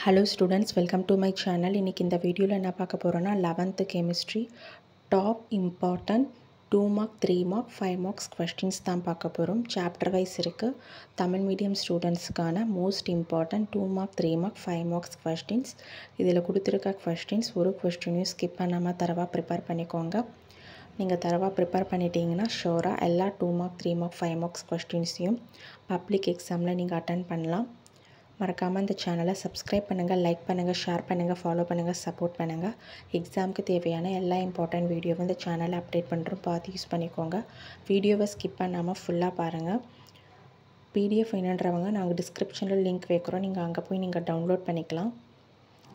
Hello students, welcome to my channel. இன்னைக்கு இந்த வீடியோல என்ன பார்க்க போறோம்னா 11th chemistry top important 2 mark 3 mark 5 marks questions தான் பார்க்க போறோம். chapter wise இருக்கு. தமிழ் மீடியம் ஸ்டூடண்ட்ஸ்க்கான most important 2 mark 3 mark 5 marks questions. இதில கொடுத்திருக்க questions ஒரு questionையும் skip பண்ணாம தரவா prepare பண்ணிக்கோங்க. நீங்கள் தரவா ப்ரிப்பேர் பண்ணிட்டீங்கன்னா ஷோராக எல்லா 2 மார்க் 3 மார்க் 5 மார்க்ஸ் கொஸ்டின்ஸையும் பப்ளிக் எக்ஸாமில் நீங்கள் அட்டன் பண்ணலாம். மறக்காமல் இந்த சேனலை சப்ஸ்கிரைப் பண்ணுங்கள், லைக் பண்ணுங்கள், ஷேர் பண்ணுங்கள், ஃபாலோ பண்ணுங்கள், சப்போர்ட் பண்ணுங்கள். எக்ஸாமுக்கு தேவையான எல்லா இம்பார்ட்டன்ட் வீடியோவும் இந்த சேனலில் அப்டேட் பண்ணுறோம், பார்த்து யூஸ் பண்ணிக்கோங்க. வீடியோவை ஸ்கிப் பண்ணாமல் ஃபுல்லாக பாருங்கள். பிடிஎஃப் வேணுன்றவங்க நாங்கள் டிஸ்கிரிப்ஷனில் லிங்க் வைக்கிறோம், நீங்கள் அங்கே போய் நீங்கள் டவுன்லோட் பண்ணிக்கலாம்.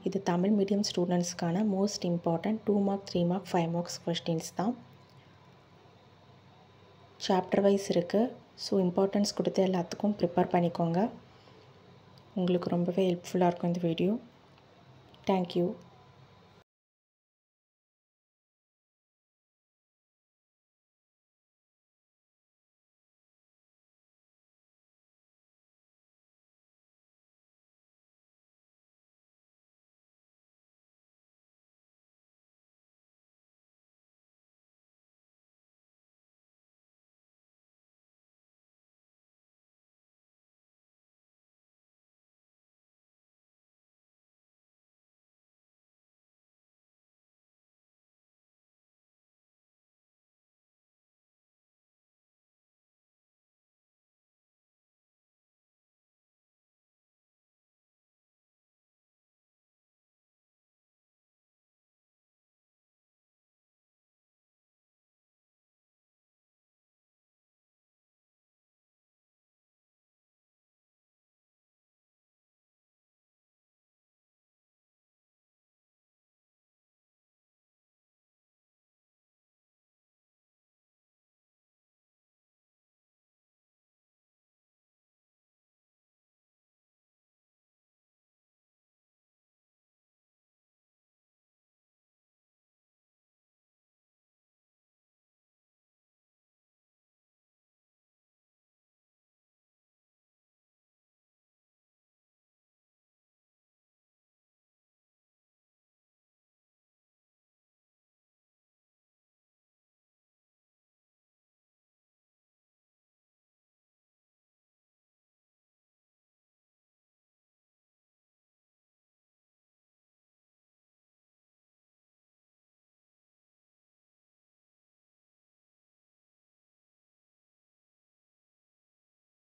இது தமிழ் மீடியம் ஸ்டூடெண்ட்ஸ்க்கான most important 2 mark 3 mark 5 marks questions தான். சாப்டர் வைஸ் இருக்குது. ஸோ இம்பார்ட்டன்ஸ் கொடுத்து எல்லாத்துக்கும் ப்ரிப்பேர் பண்ணிக்கோங்க. உங்களுக்கு ரொம்பவே ஹெல்ப்ஃபுல்லாக இருக்கும் இந்த வீடியோ. தேங்க்யூ.